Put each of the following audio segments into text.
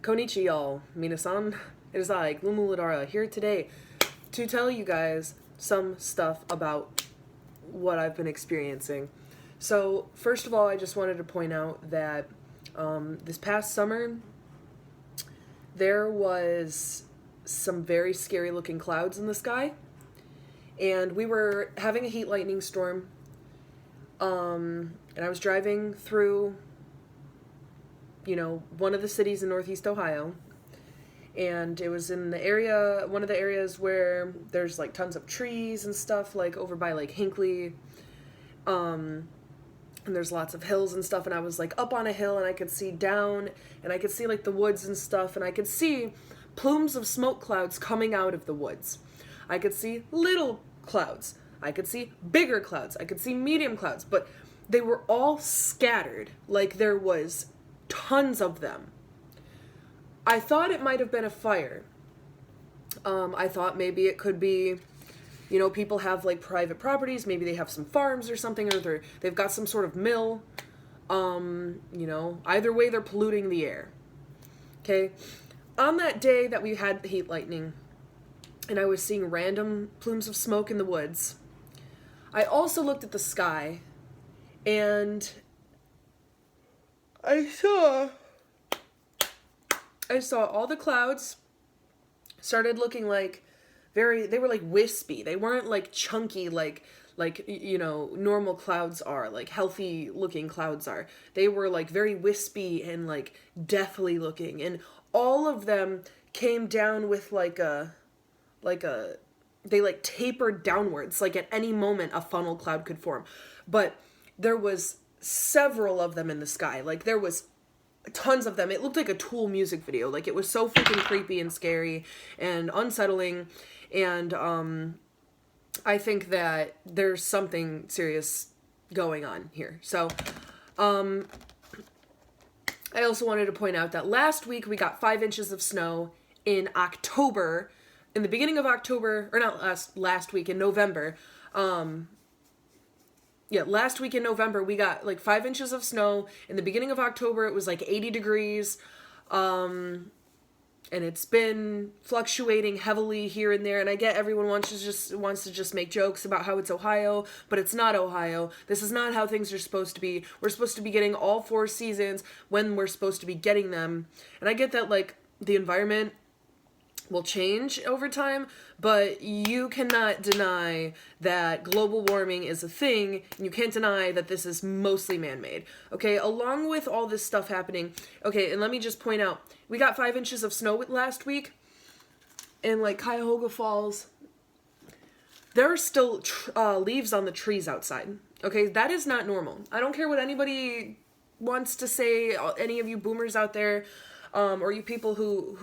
Konnichi, y'all. Minasan. It is I, Glumuladara, here today to tell you guys some stuff about what I've been experiencing. So, first of all, I just wanted to point out that this past summer, there was some very scary looking clouds in the sky, and we were having a heat lightning storm, and I was driving through one of the cities in Northeast Ohio, and it was in the area, one of the areas where there's like tons of trees and stuff, like over by like Hinckley, and there's lots of hills and stuff, and I was like up on a hill, and I could see down, and I could see like the woods and stuff, and I could see plumes of smoke clouds coming out of the woods. I could see little clouds, I could see bigger clouds, I could see medium clouds, but they were all scattered, like there was tons of them. I thought it might have been a fire. I thought maybe it could be, people have like private properties, maybe they have some farms or something, or they've got some sort of mill. Either way, they're polluting the air. Okay? On that day that we had the heat lightning, and I was seeing random plumes of smoke in the woods, I also looked at the sky, and I saw all the clouds started looking like they were like wispy. They weren't like chunky like normal clouds are, like healthy looking clouds are. They were like very wispy and like deathly looking, and all of them came down with they like tapered downwards, like at any moment a funnel cloud could form. But there was several of them in the sky. Like there was tons of them. It looked like a Tool music video. Like it was so freaking creepy and scary and unsettling. And I think that there's something serious going on here. So I also wanted to point out that last week we got 5 inches of snow in October. In the beginning of October, or not last week, in November. Last week in November, we got like 5 inches of snow. In the beginning of October, it was like 80 degrees. And it's been fluctuating heavily here and there. And I get everyone wants to just make jokes about how it's Ohio, but it's not Ohio. This is not how things are supposed to be. We're supposed to be getting all 4 seasons when we're supposed to be getting them. And I get that like the environment will change over time, but you cannot deny that global warming is a thing, and you can't deny that this is mostly man-made. Okay, along with all this stuff happening, okay, and let me just point out, we got 5 inches of snow last week in like Cuyahoga Falls. There are still leaves on the trees outside. Okay, that is not normal. I don't care what anybody wants to say, any of you boomers out there, or you people who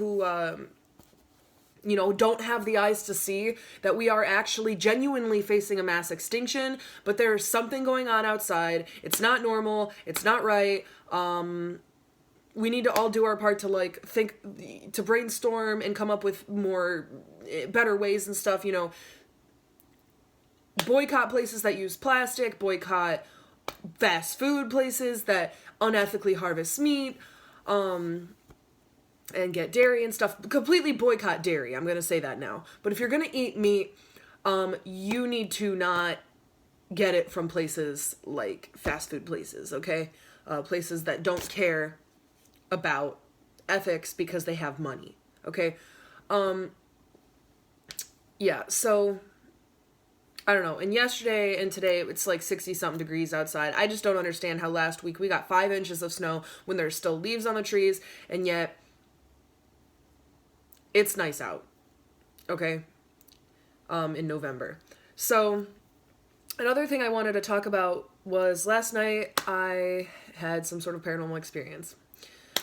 don't have the eyes to see that we are actually genuinely facing a mass extinction, but there's something going on outside. It's not normal. It's not right. We need to all do our part to think, to brainstorm and come up with better ways and stuff, boycott places that use plastic, boycott fast food places that unethically harvest meat, and get dairy and stuff. Completely boycott dairy. I'm going to say that now. But if you're going to eat meat, you need to not get it from places like fast food places, okay? Places that don't care about ethics because they have money, okay? So I don't know. And yesterday and today, it's like 60-something degrees outside. I just don't understand how last week we got 5 inches of snow when there's still leaves on the trees, and yet it's nice out, okay, in November. So another thing I wanted to talk about was last night I had some sort of paranormal experience.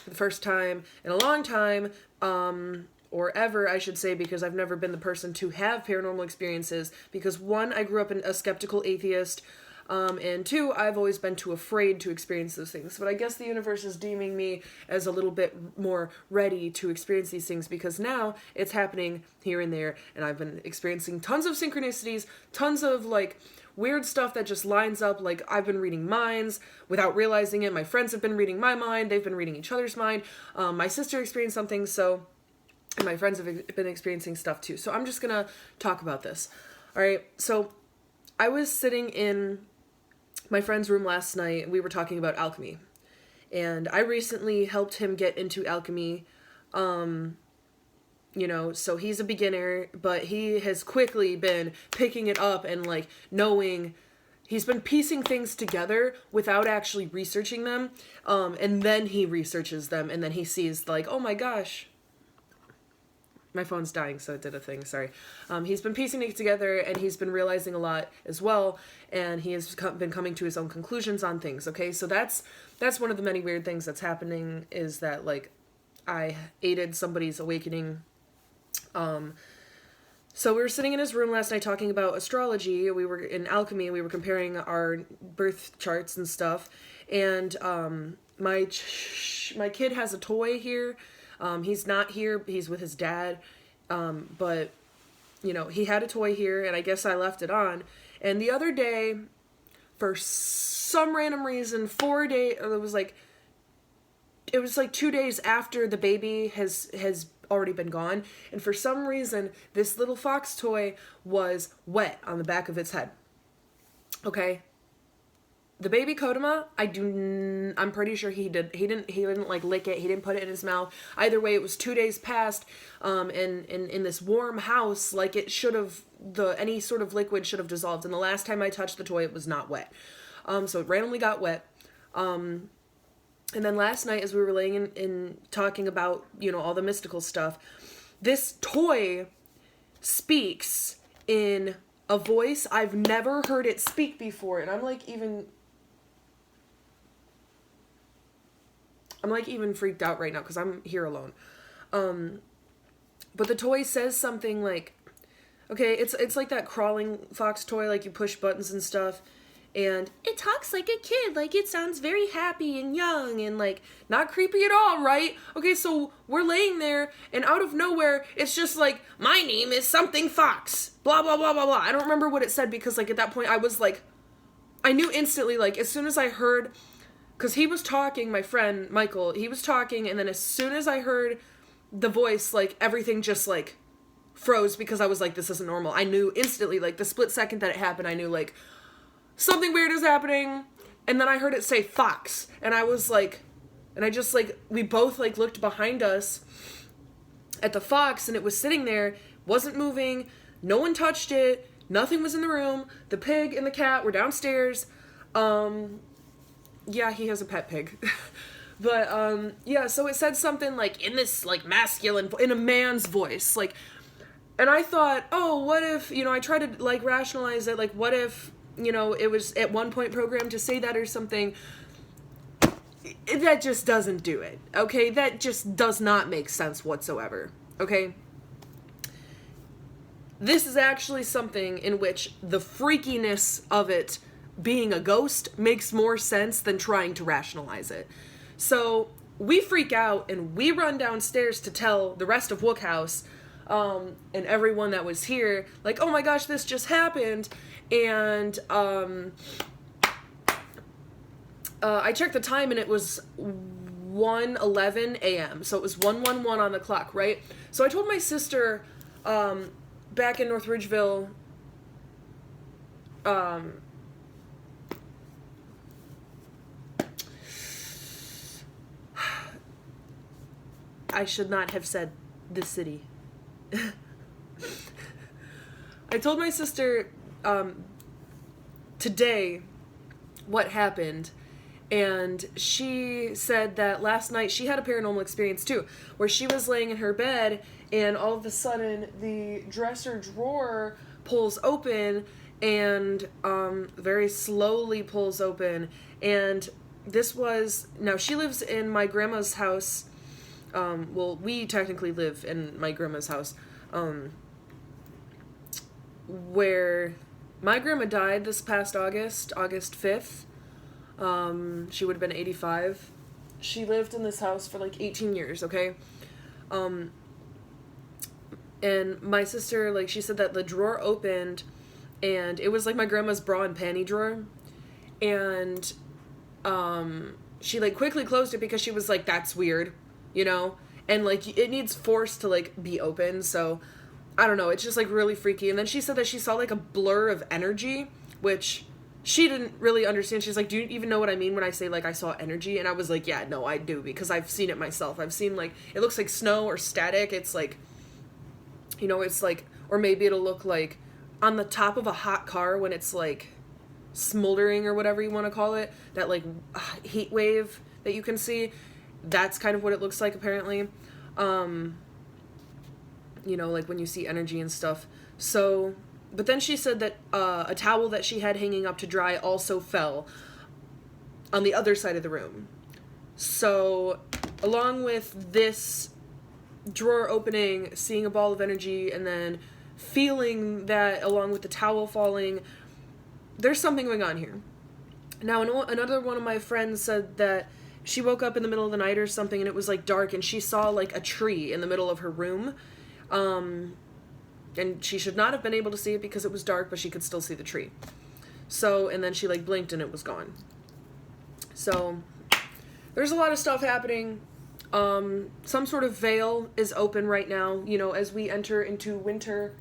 For the first time in a long time, or ever, I should say, because I've never been the person to have paranormal experiences, because 1, I grew up a skeptical atheist, and 2, I've always been too afraid to experience those things. But I guess the universe is deeming me as a little bit more ready to experience these things, because now it's happening here and there, and I've been experiencing tons of synchronicities, tons of like weird stuff that just lines up. Like, I've been reading minds without realizing it. My friends have been reading my mind. They've been reading each other's mind. My sister experienced something, so... And my friends have been experiencing stuff too. So I'm just gonna talk about this. All right, so I was sitting in my friend's room last night, and we were talking about alchemy. And I recently helped him get into alchemy. You know, so he's a beginner, but he has quickly been picking it up and, like, knowing... He's been piecing things together without actually researching them. And then he researches them, and then he sees, like, oh my gosh... My phone's dying, so it did a thing, sorry. He's been piecing it together, and he's been realizing a lot as well, and he has been coming to his own conclusions on things, okay? So that's one of the many weird things that's happening, is that, like, I aided somebody's awakening. So we were sitting in his room last night talking about astrology. We were in alchemy, we were comparing our birth charts and stuff, and my kid has a toy here. He's not here, he's with his dad, but, you know, he had a toy here, and I guess I left it on, and the other day, for some random reason, it was like 2 days after the baby has already been gone, and for some reason, this little fox toy was wet on the back of its head, okay? The baby Kodama, I'm pretty sure he didn't like lick it, he didn't put it in his mouth. Either way, it was 2 days past, and in this warm house, like, it should have, any sort of liquid should have dissolved, and the last time I touched the toy, it was not wet. So it randomly got wet. And then last night, as we were laying in talking about, you know, all the mystical stuff, this toy speaks in a voice I've never heard it speak before, and I'm like even freaked out right now because I'm here alone. But the toy says something like, okay, it's like that crawling fox toy, like you push buttons and stuff, and it talks like a kid, like it sounds very happy and young and, like, not creepy at all, right? Okay, so we're laying there, and out of nowhere, it's just like, my name is something fox, blah, blah, blah, blah, blah. I don't remember what it said because, like, at that point I was like, I knew instantly, like, as soon as I heard, because he was talking, my friend Michael, he was talking, and then as soon as I heard the voice, like, everything just, like, froze because I was like, this isn't normal. I knew instantly, like, the split second that it happened, I knew, like, something weird is happening. And then I heard it say fox, and I was like, and I just, like, we both, like, looked behind us at the fox, and it was sitting there, wasn't moving, no one touched it, nothing was in the room, the pig and the cat were downstairs. Yeah, he has a pet pig. But, yeah, so it said something, like, in this, like, masculine, in a man's voice, like, and I thought, oh, what if, you know, I tried to, like, rationalize it, like, what if, you know, it was at one point programmed to say that or something. That just doesn't do it, okay? That just does not make sense whatsoever, okay? This is actually something in which the freakiness of it being a ghost makes more sense than trying to rationalize it. So we freak out and we run downstairs to tell the rest of Wook House and everyone that was here, like, oh my gosh, this just happened. And I checked the time and it was 1:11 a.m. So it was 1:11 on the clock, right? So I told my sister back in North Ridgeville, I should not have said the city. I told my sister today what happened, and she said that last night she had a paranormal experience too, where she was laying in her bed and all of a sudden the dresser drawer pulls open and very slowly pulls open, and this was, now she lives in my grandma's house. Well, we technically live in my grandma's house, where my grandma died this past August 5th. She would have been 85. She lived in this house for like 18 years, okay? And my sister, like, she said that the drawer opened and it was like my grandma's bra and panty drawer, and she like quickly closed it because she was like, that's weird, you know, and like it needs force to like be open. So I don't know, it's just like really freaky. And then she said that she saw like a blur of energy, which she didn't really understand. She's like, do you even know what I mean when I say like I saw energy? And I was like, yeah, no, I do, because I've seen it myself. I've seen like, it looks like snow or static. It's like, you know, it's like, or maybe it'll look like on the top of a hot car when it's like smoldering or whatever you want to call it, that like heat wave that you can see. That's kind of what it looks like apparently. You know, like when you see energy and stuff. So, but then she said that a towel that she had hanging up to dry also fell on the other side of the room. So, along with this drawer opening, seeing a ball of energy, and then feeling that along with the towel falling, there's something going on here. Now, another one of my friends said that she woke up in the middle of the night or something, and it was like dark, and she saw like a tree in the middle of her room. And she should not have been able to see it because it was dark, but she could still see the tree. So, and then she like blinked and it was gone. So, there's a lot of stuff happening. Some sort of veil is open right now, you know, as we enter into winter.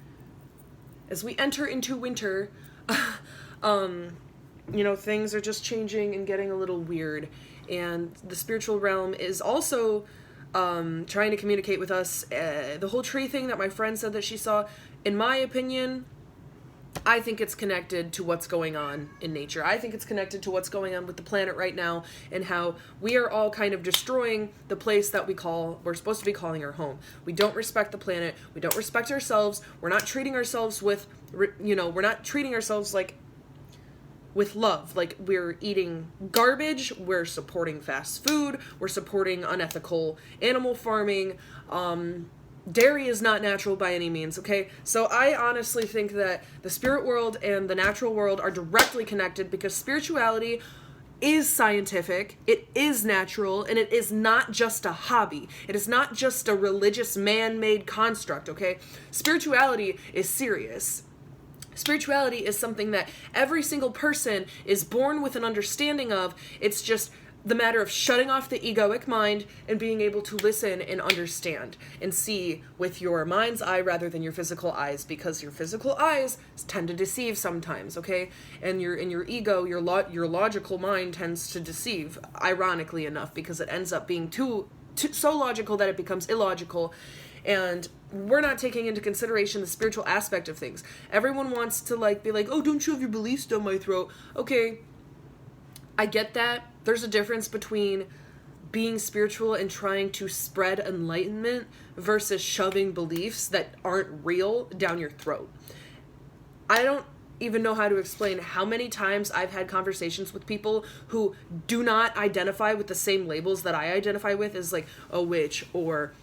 You know, things are just changing and getting a little weird. And the spiritual realm is also trying to communicate with us. The whole tree thing that my friend said that she saw, in my opinion, I think it's connected to what's going on in nature. I think it's connected to what's going on with the planet right now, and how we are all kind of destroying the place that we're supposed to be calling our home. We don't respect the planet. We don't respect ourselves. We're not treating ourselves with, you know, we're not treating ourselves like with love. Like, we're eating garbage, we're supporting fast food, we're supporting unethical animal farming. Dairy is not natural by any means, okay? So I honestly think that the spirit world and the natural world are directly connected, because spirituality is scientific, it is natural, and it is not just a hobby. It is not just a religious man-made construct, okay? Spirituality is serious. Spirituality is something that every single person is born with an understanding of. It's just the matter of shutting off the egoic mind and being able to listen and understand and see with your mind's eye rather than your physical eyes, because your physical eyes tend to deceive sometimes, okay? And your ego, your logical mind tends to deceive, ironically enough, because it ends up being too so logical that it becomes illogical. And we're not taking into consideration the spiritual aspect of things. Everyone wants to like be like, oh, don't shove your beliefs down my throat. Okay, I get that. There's a difference between being spiritual and trying to spread enlightenment versus shoving beliefs that aren't real down your throat. I don't even know how to explain how many times I've had conversations with people who do not identify with the same labels that I identify with, as like a witch or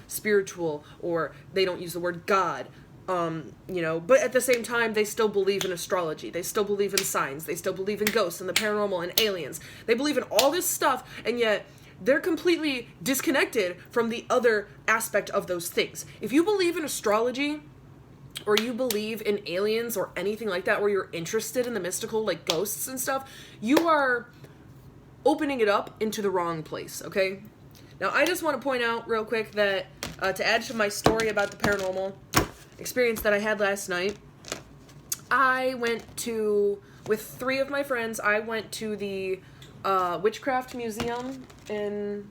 spiritual, or they don't use the word God. You know, but at the same time, they still believe in astrology. They still believe in signs. They still believe in ghosts and the paranormal and aliens. They believe in all this stuff, and yet they're completely disconnected from the other aspect of those things. If you believe in astrology, or you believe in aliens or anything like that, or you're interested in the mystical, like ghosts and stuff, you are opening it up into the wrong place, okay? Now, I just want to point out real quick that to add to my story about the paranormal experience that I had last night, I went to, with 3 of my friends, I went to the Witchcraft Museum in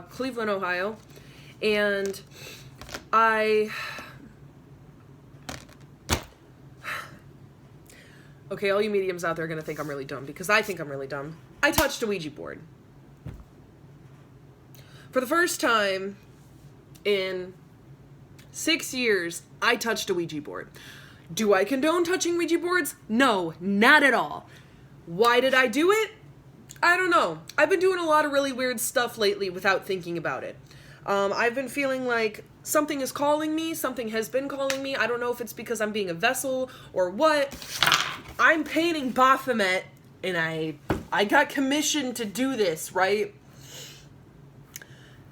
Cleveland, Ohio, and okay, all you mediums out there are going to think I'm really dumb, because I think I'm really dumb. I touched a Ouija board. For the first time in 6 years, I touched a Ouija board. Do I condone touching Ouija boards? No, not at all. Why did I do it? I don't know. I've been doing a lot of really weird stuff lately without thinking about it. I've been feeling like something is calling me, something has been calling me. I don't know if it's because I'm being a vessel or what. I'm painting Baphomet, and I got commissioned to do this, right?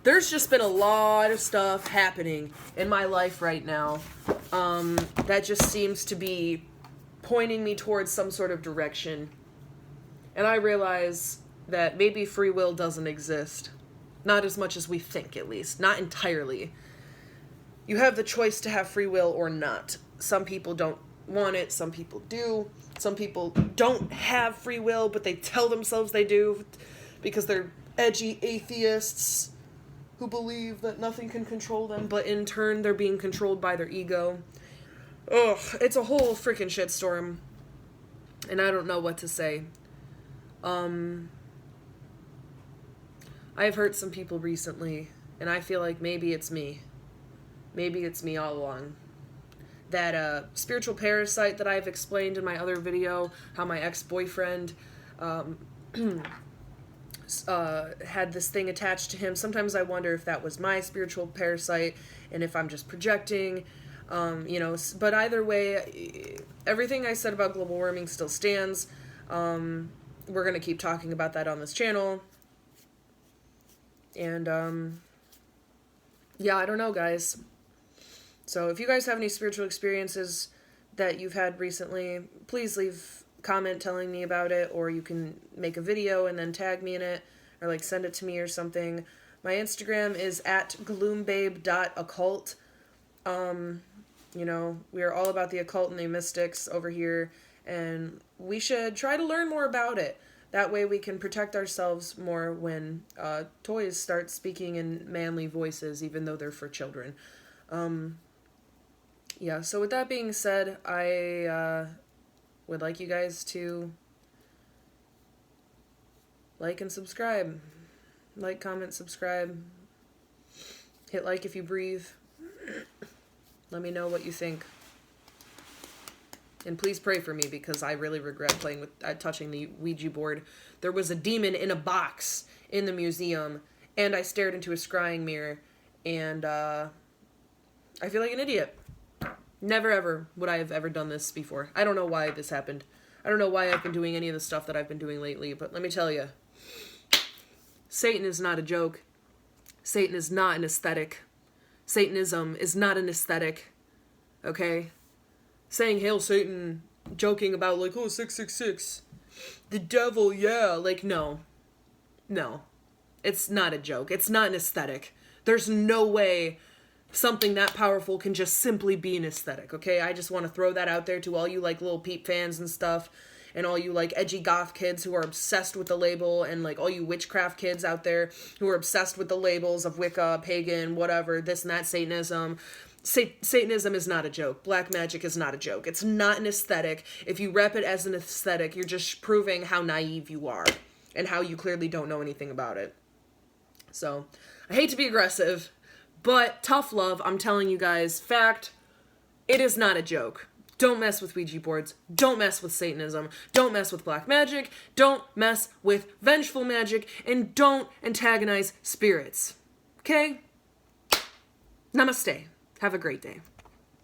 There's just been a lot of stuff happening in my life right now That just seems to be pointing me towards some sort of direction. And I realize that maybe free will doesn't exist. Not as much as we think, at least. Not entirely. You have the choice to have free will or not. Some people don't want it, some people do. Some people don't have free will, but they tell themselves they do because they're edgy atheists who believe that nothing can control them, but in turn they're being controlled by their ego. Ugh, it's a whole freaking shitstorm. And I don't know what to say. I've hurt some people recently, and I feel like maybe it's me. Maybe it's me all along. That spiritual parasite that I've explained in my other video, how my ex-boyfriend had this thing attached to him. Sometimes I wonder if that was my spiritual parasite and if I'm just projecting, but either way, everything I said about global warming still stands. We're going to keep talking about that on this channel. And, yeah, I don't know, guys. So if you guys have any spiritual experiences that you've had recently, please leave a comment telling me about it, or you can make a video and then tag me in it, or like send it to me or something. My Instagram is @gloombabe.occult. We are all about the occult and the mystics over here, and we should try to learn more about it. That way we can protect ourselves more when toys start speaking in manly voices, even though they're for children. Yeah, so with that being said, I would like you guys to like and subscribe. Like, comment, subscribe. Hit like if you breathe. Let me know what you think. And please pray for me, because I really regret playing with touching the Ouija board. There was a demon in a box in the museum, and I stared into a scrying mirror, and I feel like an idiot. Never ever would I have ever done this before. I don't know why this happened. I don't know why I've been doing any of the stuff that I've been doing lately, but let me tell you, Satan is not a joke. Satan is not an aesthetic. Satanism is not an aesthetic. Okay? Saying Hail Satan, joking about like, oh, 666, the devil, yeah, like, no. No. It's not a joke. It's not an aesthetic. There's no way something that powerful can just simply be an aesthetic, okay? I just want to throw that out there to all you, like, Lil Peep fans and stuff, and all you, like, edgy goth kids who are obsessed with the label, and, like, all you witchcraft kids out there who are obsessed with the labels of Wicca, pagan, whatever, this and that, Satanism. Satanism is not a joke. Black magic is not a joke. It's not an aesthetic. If you rep it as an aesthetic, you're just proving how naive you are, and how you clearly don't know anything about it. So, I hate to be aggressive, but tough love, I'm telling you guys, fact, it is not a joke. Don't mess with Ouija boards. Don't mess with Satanism. Don't mess with black magic. Don't mess with vengeful magic. And don't antagonize spirits. Okay? Namaste. Have a great day.